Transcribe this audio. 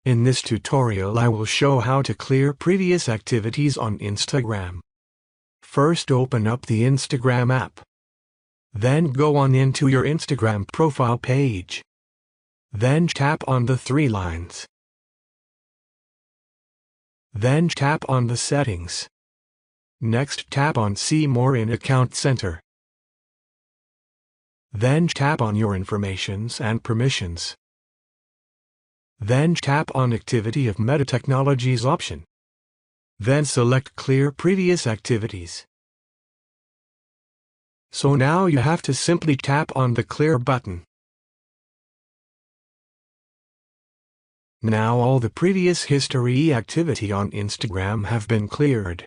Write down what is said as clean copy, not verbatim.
In this tutorial I will show how to clear previous activities on Instagram. First, open up the Instagram app. Then go on into your Instagram profile page. Then tap on the three lines. Then tap on the settings. Next, tap on See More in Account Center. Then tap on Your Informations and Permissions. Then tap on Activity of Meta Technologies option. Then select Clear Previous Activities. So now you have to simply tap on the Clear button. Now all the previous history activity on Instagram have been cleared.